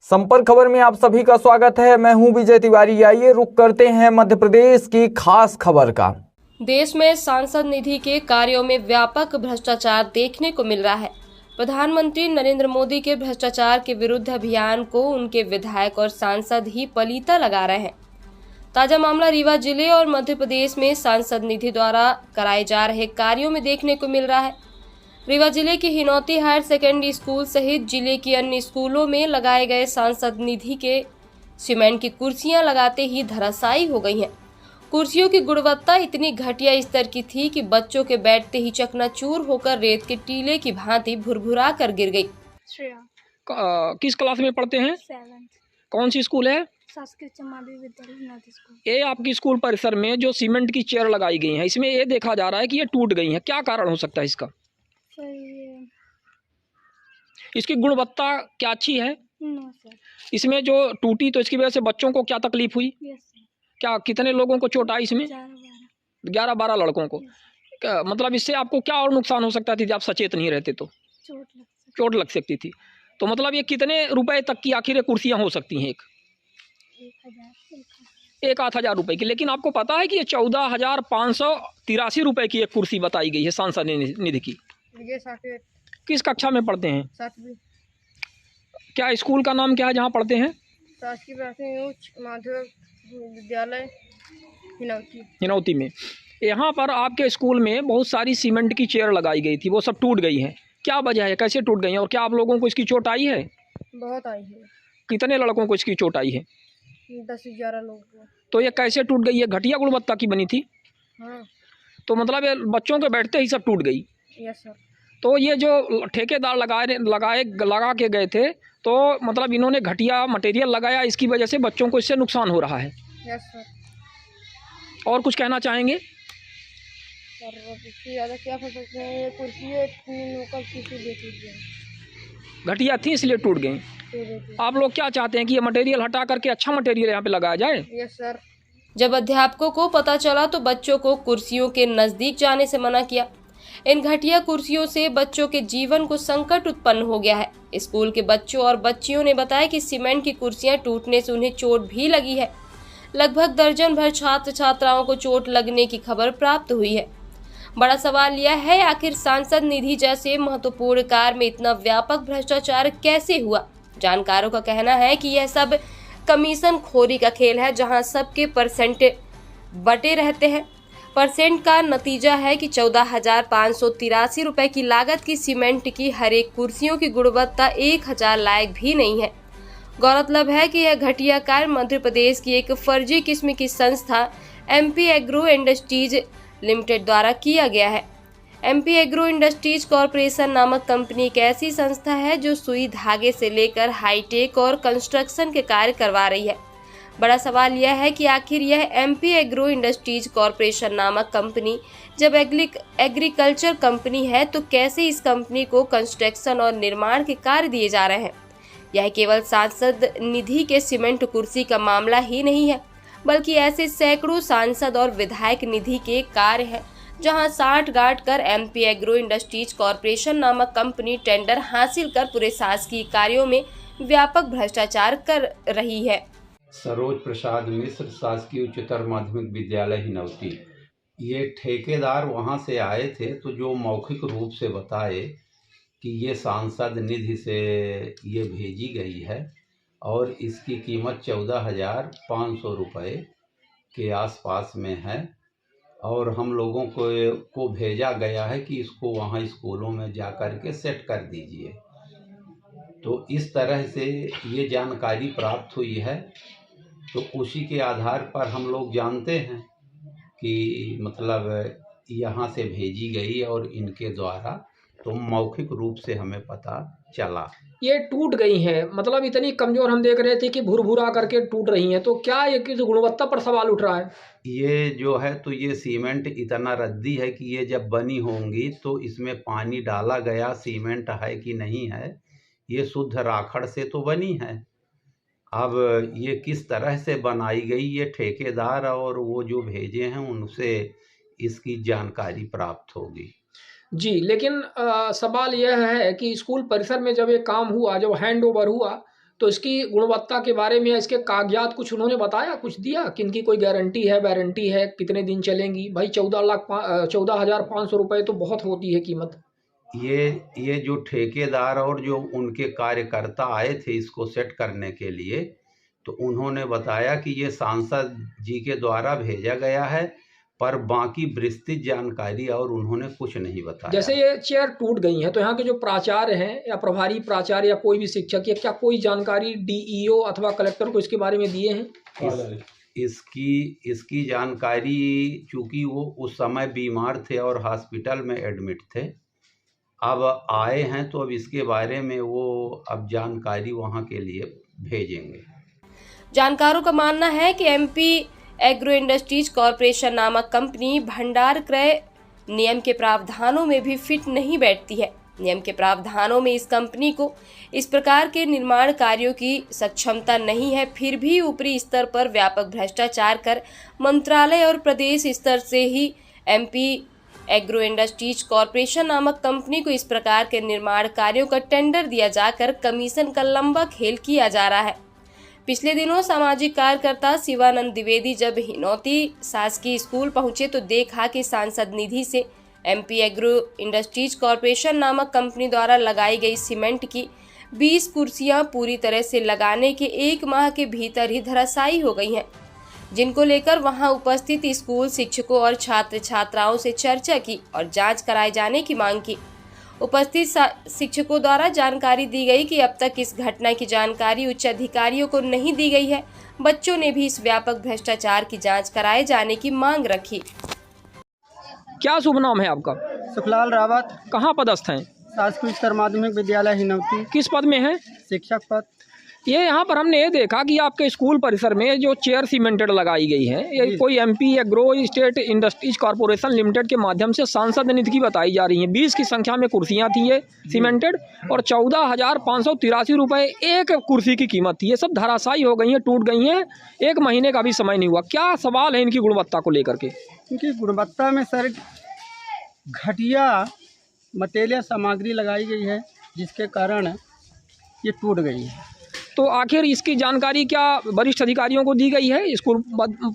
संपर्क खबर में आप सभी का स्वागत है। मैं हूं विजय तिवारी। आइए रुक करते हैं मध्य प्रदेश की खास खबर का। देश में सांसद निधि के कार्यों में व्यापक भ्रष्टाचार देखने को मिल रहा है। प्रधानमंत्री नरेंद्र मोदी के भ्रष्टाचार के विरुद्ध अभियान को उनके विधायक और सांसद ही पलीता लगा रहे हैं। ताजा मामला रीवा जिले और मध्य प्रदेश में सांसद निधि द्वारा कराए जा रहे कार्यों में देखने को मिल रहा है। रीवा जिले के हिनौती हायर सेकेंडरी स्कूल सहित जिले के अन्य स्कूलों में लगाए गए सांसद निधि के सीमेंट की कुर्सियां लगाते ही धराशायी हो गई हैं। कुर्सियों की गुणवत्ता इतनी घटिया स्तर की थी कि बच्चों के बैठते ही चकनाचूर होकर रेत के टीले की भांति भुरभुरा कर गिर गई। किस क्लास में पढ़ते हैं? 7th। कौन सी स्कूल है? शासकीय उच्च माध्यमिक विद्यालय हिनौती स्कूल। ये आपकी स्कूल परिसर में जो सीमेंट की चेयर लगाई गई हैं, इसमें ये देखा जा रहा है कि ये टूट गई हैं। क्या कारण हो सकता है इसका? सर ये इसकी गुणवत्ता क्या अच्छी है? No sir. इसमें जो टूटी तो इसकी वजह से बच्चों को क्या तकलीफ हुई? Yes sir. क्या कितने लोगों को चोट आई इसमें? 11-12 लड़कों को। मतलब इससे आपको क्या और नुकसान हो सकता था यदि आप सचेत नहीं रहते तो? चोट लग सकती थी। तो मतलब ये कितने रुपए तक की आखिर कुर्सियां हो सकती हैं? 1,000 रुपए की। लेकिन आपको पता है कि ये 14,583 रुपए की एक कुर्सी बताई गई है सांसद निधि की। किस कक्षा में पढ़ते हैं? 7वीं। क्या स्कूल का नाम क्या है जहाँ पढ़ते हैं? शासकीय प्राथमिक उच्च माध्यमिक विद्यालय हिनौती में। यहाँ पर आपके स्कूल में बहुत सारी सीमेंट की चेयर लगाई गई थी, वो सब टूट गई हैं। क्या वजह है, कैसे टूट गई हैं और क्या आप लोगों को इसकी चोट आई है? बहुत आई है। कितने लड़कों को इसकी चोट आई है? 10-11 लोगों को। तो ये कैसे टूट गई है? घटिया गुणवत्ता की बनी थी। हाँ। तो मतलब ये बच्चों के बैठते ही सब टूट गई। Yes sir. तो ये जो ठेकेदार लगा के गए थे, तो मतलब इन्होंने घटिया मटेरियल लगाया, इसकी वजह से बच्चों को इससे नुकसान हो रहा है। Yes sir. और कुछ कहना चाहेंगे? सर इससे ज़्यादा क्या कर सकते हैं? ये कुर्सी घटिया थी इसलिए टूट गई। आप लोग क्या चाहते हैं कि ये मटेरियल हटा करके अच्छा मटेरियल यहाँ पे लगाया जाए? Yes sir. जब अध्यापकों को पता चला तो बच्चों को कुर्सियों के नजदीक जाने से मना किया। इन घटिया कुर्सियों से बच्चों के जीवन को संकट उत्पन्न हो गया है। स्कूल के बच्चों और बच्चियों ने बताया कि सीमेंट की कुर्सियां टूटने से उन्हें चोट भी लगी है। लगभग दर्जन भर छात्र छात्राओं को चोट लगने की खबर प्राप्त हुई है। बड़ा सवाल यह है, आखिर सांसद निधि जैसे महत्वपूर्ण कार्य में इतना व्यापक भ्रष्टाचार कैसे हुआ? जानकारों का कहना है कि यह सब कमीशन खोरी का खेल है, जहां सबके परसेंट बटे रहते हैं। परसेंट का नतीजा है कि 14,583 रुपए की लागत की सीमेंट की हर एक कुर्सियों की गुणवत्ता 1,000 लायक भी नहीं है। गौरतलब है कि यह घटिया कार्य मध्य प्रदेश की एक फर्जी किस्म की संस्था MP एग्रो इंडस्ट्रीज लिमिटेड द्वारा किया गया है। MP एग्रो इंडस्ट्रीज कॉरपोरेशन नामक कंपनी एक ऐसी संस्था है जो सुई धागे से लेकर हाईटेक और कंस्ट्रक्शन के कार्य करवा रही है। बड़ा सवाल यह है कि आखिर यह MP एग्रो इंडस्ट्रीज कॉरपोरेशन नामक कंपनी जब एग्रीकल्चर कंपनी है तो कैसे इस कंपनी को कंस्ट्रक्शन और निर्माण के कार्य दिए जा रहे हैं? यह केवल सांसद निधि के सीमेंट कुर्सी का मामला ही नहीं है, बल्कि ऐसे सैकड़ों सांसद और विधायक निधि के कार्य हैं जहां साठ गांठ कर MP एग्रो इंडस्ट्रीज कॉरपोरेशन नामक कंपनी टेंडर हासिल कर पूरे शासकीय कार्यों में व्यापक भ्रष्टाचार कर रही है। सरोज प्रसाद मिश्र, शासकीय उच्चतर माध्यमिक विद्यालय हिनौती। ये ठेकेदार वहाँ से आए थे तो जो मौखिक रूप से बताए कि ये सांसद निधि से ये भेजी गई है और इसकी कीमत 14,500 रुपये के आसपास में है और हम लोगों को भेजा गया है कि इसको वहाँ स्कूलों में जा कर के सेट कर दीजिए। तो इस तरह से ये जानकारी प्राप्त हुई है। तो उसी के आधार पर हम लोग जानते हैं कि मतलब यहाँ से भेजी गई और इनके द्वारा तो मौखिक रूप से हमें पता चला। ये टूट गई हैं, मतलब इतनी कमज़ोर हम देख रहे थे कि भुरभुरा करके टूट रही हैं, तो क्या ये किस गुणवत्ता पर सवाल उठ रहा है? ये जो है तो ये सीमेंट इतना रद्दी है कि ये जब बनी होंगी तो इसमें पानी डाला गया सीमेंट है कि नहीं है, ये शुद्ध राखड़ से तो बनी है। अब ये किस तरह से बनाई गई, ये ठेकेदार और वो जो भेजे हैं उनसे इसकी जानकारी प्राप्त होगी। जी, लेकिन सवाल यह है कि स्कूल परिसर में जब ये काम हुआ, जब हैंड ओवर हुआ, तो इसकी गुणवत्ता के बारे में, इसके कागजात कुछ उन्होंने बताया, कुछ दिया कि इनकी कोई गारंटी है, वारंटी है, कितने दिन चलेंगी? भाई 14,500 रुपये तो बहुत होती है कीमत। ये जो ठेकेदार और जो उनके कार्यकर्ता आए थे इसको सेट करने के लिए, तो उन्होंने बताया कि ये सांसद जी के द्वारा भेजा गया है, पर बाकी विस्तृत जानकारी और उन्होंने कुछ नहीं बताया। जैसे ये चेयर टूट गई है तो यहाँ के जो प्राचार्य हैं या प्रभारी प्राचार्य या कोई भी शिक्षक, या क्या कोई जानकारी डीईओ अथवा कलेक्टर को इसके बारे में दिए हैं? इसकी जानकारी, चूंकि वो उस समय बीमार थे और हॉस्पिटल में एडमिट थे, अब आए हैं तो अब इसके बारे में वो अब जानकारी वहाँ के लिए भेजेंगे। जानकारों का मानना है कि एमपी एग्रो इंडस्ट्रीज कॉरपोरेशन नामक कंपनी भंडार क्रय नियम के प्रावधानों में भी फिट नहीं बैठती है। नियम के प्रावधानों में इस कंपनी को इस प्रकार के निर्माण कार्यों की सक्षमता नहीं है, फिर भी ऊपरी स्तर पर व्यापक भ्रष्टाचार कर मंत्रालय और प्रदेश स्तर से ही एमपी एग्रो इंडस्ट्रीज कॉरपोरेशन नामक कंपनी को इस प्रकार के निर्माण कार्यों का टेंडर दिया जाकर कमीशन का लंबा खेल किया जा रहा है। पिछले दिनों सामाजिक कार्यकर्ता शिवानंद द्विवेदी जब हिनौती शासकीय स्कूल पहुंचे तो देखा कि सांसद निधि से एमपी एग्रो इंडस्ट्रीज कॉरपोरेशन नामक कंपनी द्वारा लगाई गई सीमेंट की 20 कुर्सियां पूरी तरह से लगाने के 1 माह के भीतर ही धराशायी हो गई हैं, जिनको लेकर वहां उपस्थित स्कूल शिक्षकों और छात्र छात्राओं से चर्चा की और जांच कराए जाने की मांग की। उपस्थित शिक्षकों द्वारा जानकारी दी गई कि अब तक इस घटना की जानकारी उच्च अधिकारियों को नहीं दी गई है। बच्चों ने भी इस व्यापक भ्रष्टाचार की जांच कराए जाने की मांग रखी। क्या शुभ नाम है आपका? सुखलाल रावत। कहाँ पदस्थ हैं? शासकीय उच्चतर माध्यमिक विद्यालय हिनौती। किस पद में है? शिक्षक पद। ये यहाँ पर हमने ये देखा कि आपके स्कूल परिसर में जो चेयर सीमेंटेड लगाई गई है, ये कोई MP agro state industries corporation limited के माध्यम से सांसद निधि की बताई जा रही हैं। 20 की संख्या में कुर्सियाँ थी ये सीमेंटेड और 14,583 रुपये एक कुर्सी की कीमत थी। ये सब धराशायी हो गई हैं, टूट गई हैं, 1 महीने का भी समय नहीं हुआ। क्या सवाल है इनकी गुणवत्ता को लेकर के? इनकी गुणवत्ता में सर घटिया मटेरियल सामग्री लगाई गई है, जिसके कारण ये टूट गई है। तो आखिर इसकी जानकारी क्या वरिष्ठ अधिकारियों को दी गई है स्कूल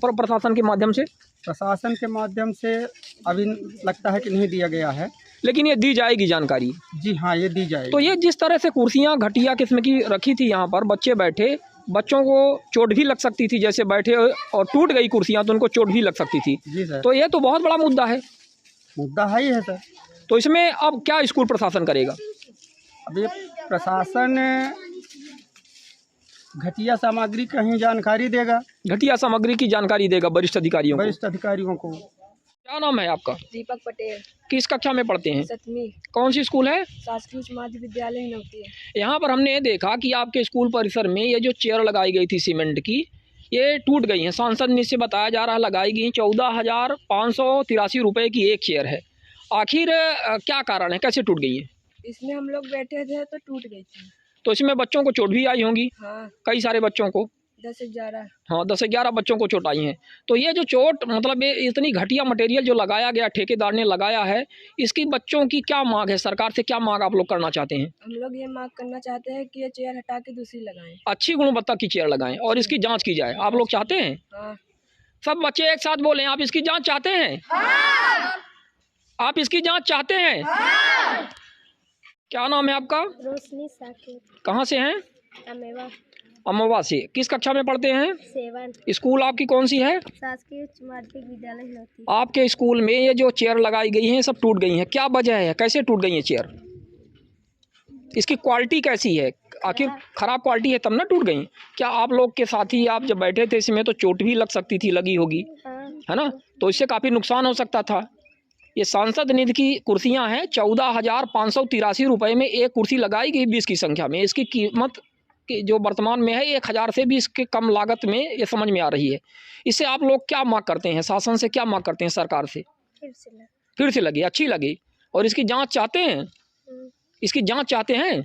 प्रशासन के माध्यम से? प्रशासन के माध्यम से अभी लगता है कि नहीं दिया गया है, लेकिन ये दी जाएगी जानकारी। जी हाँ, ये दी जाएगी। तो ये जिस तरह से कुर्सियाँ घटिया किस्म की रखी थी, यहाँ पर बच्चे बैठे, बच्चों को चोट भी लग सकती थी, जैसे बैठे और टूट गई कुर्सियाँ तो उनको चोट भी लग सकती थी। जी सर। तो ये तो बहुत बड़ा मुद्दा है। मुद्दा है ही है सर। तो इसमें अब क्या स्कूल प्रशासन करेगा? अभी प्रशासन घटिया सामग्री की ही जानकारी देगा, घटिया सामग्री की जानकारी देगा वरिष्ठ अधिकारियों को। क्या नाम है आपका? दीपक पटेल। किस कक्षा में पढ़ते हैं? 7वीं। कौन सी स्कूल है? शासकीय उच्च माध्यमिक विद्यालय हिनौती है। यहाँ पर हमने ये देखा कि आपके स्कूल परिसर में ये जो चेयर लगाई गई थी सीमेंट की, ये टूट गई हैं। सांसद निधि से बताया जा रहा है लगाई गई 14,583 रुपये की एक चेयर है। आखिर क्या कारण है, कैसे टूट गई है? इसमें हम लोग बैठे थे तो टूट गई थी। तो इसमें बच्चों को चोट भी आई होंगी? हाँ। कई सारे बच्चों को? 10-11। हाँ, 10-11 बच्चों को चोट आई हैं। तो ये जो चोट, मतलब ये इतनी घटिया मटेरियल जो लगाया गया, ठेकेदार ने लगाया है, इसकी बच्चों की क्या मांग है? सरकार से क्या मांग आप लोग करना चाहते हैं? हम लोग ये मांग करना चाहते हैं कि ये चेयर हटा के दूसरी लगाएं। अच्छी गुणवत्ता की चेयर लगाएं और इसकी जांच की जाए। आप लोग चाहते हैं? हाँ। सब बच्चे एक साथ बोलें, आप इसकी जांच चाहते हैं? हाँ। आप इसकी जांच चाहते हैं? हाँ। क्या नाम है आपका? रोशनी साकिब। कहाँ से हैं? अमेवा। अमवा से। किस कक्षा में पढ़ते हैं? 7। स्कूल आपकी कौन सी है? शासकीय उच्च माध्यमिक विद्यालय हिनौती। आपके स्कूल में ये जो चेयर लगाई गई हैं सब टूट गई हैं, क्या वजह है, कैसे टूट गई हैं चेयर? इसकी क्वालिटी कैसी है? आखिर खराब क्वालिटी है तब ना टूट गई। क्या आप लोग के साथी आप जब बैठे थे इसमें तो चोट भी लग सकती थी, लगी होगी, है ना? तो इससे काफ़ी नुकसान हो सकता था। ये सांसद निधि की कुर्सियां हैं, 14,583 रुपये में एक कुर्सी लगाई गई 20 की संख्या में। इसकी कीमत जो वर्तमान में है 1,000 से भी इसके कम लागत में ये समझ में आ रही है। इससे आप लोग क्या मांग करते हैं? शासन से क्या मांग करते हैं? सरकार से फिर से लगी, अच्छी लगी। और इसकी जांच चाहते हैं? इसकी जांच चाहते हैं?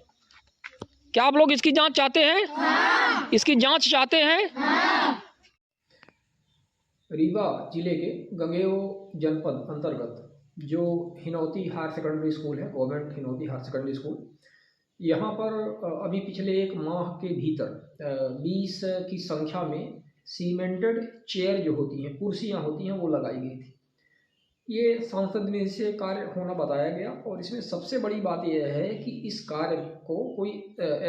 क्या आप लोग इसकी जांच चाहते हैं? हाँ। इसकी जांच चाहते हैं? हाँ। रीवा जिले के गंगेओ जनपद अंतर्गत जो हिनौती हायर सेकेंडरी स्कूल है, government Hinauti higher secondary school, यहाँ पर अभी पिछले एक माह के भीतर 20 की संख्या में सीमेंटेड चेयर जो होती हैं, कुर्सियाँ होती हैं, वो लगाई गई थी। ये सांसद निधि से कार्य होना बताया गया और इसमें सबसे बड़ी बात यह है कि इस कार्य को कोई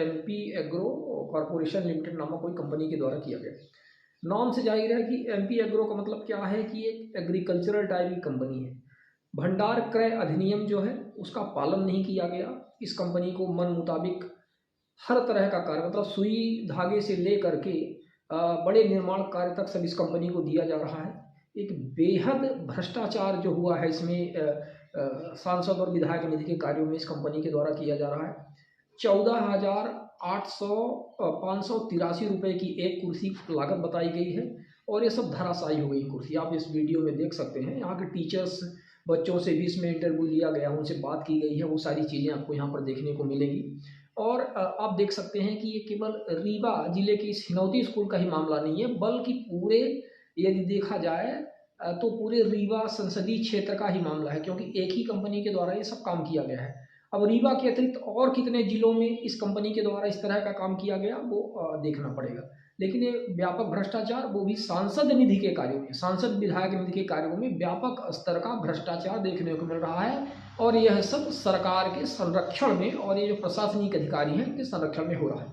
MP एग्रो कॉरपोरेशन लिमिटेड नामक कोई कंपनी के द्वारा किया गया। नाम से जाहिर है कि MP एग्रो का मतलब क्या है कि एक एग्रीकल्चरल टाइप की कंपनी है। भंडार क्रय अधिनियम जो है उसका पालन नहीं किया गया। इस कंपनी को मन मुताबिक हर तरह का कार्य, मतलब सुई धागे से ले करके बड़े निर्माण कार्य तक सब इस कंपनी को दिया जा रहा है। एक बेहद भ्रष्टाचार जो हुआ है इसमें सांसद और विधायक निधि के कार्यों में इस कंपनी के द्वारा किया जा रहा है। 14,583 रुपये की एक कुर्सी लागत बताई गई है और ये सब धराशायी हो गई कुर्सी। आप इस वीडियो में देख सकते हैं। यहाँ के टीचर्स, बच्चों से भी इसमें इंटरव्यू लिया गया, उनसे बात की गई है, वो सारी चीज़ें आपको यहाँ पर देखने को मिलेंगी। और आप देख सकते हैं कि ये केवल रीवा जिले की इस हिनौती स्कूल का ही मामला नहीं है, बल्कि पूरे, यदि देखा जाए तो पूरे रीवा संसदीय क्षेत्र का ही मामला है, क्योंकि एक ही कंपनी के द्वारा ये सब काम किया गया है। अब रीवा के अतिरिक्त और कितने जिलों में इस कंपनी के द्वारा इस तरह का काम किया गया वो देखना पड़ेगा। लेकिन ये व्यापक भ्रष्टाचार, वो भी सांसद निधि के कार्यों में, सांसद विधायक निधि के कार्यों में व्यापक स्तर का भ्रष्टाचार देखने को मिल रहा है और यह सब सरकार के संरक्षण में और ये जो प्रशासनिक अधिकारी हैं उनके संरक्षण में हो रहा है।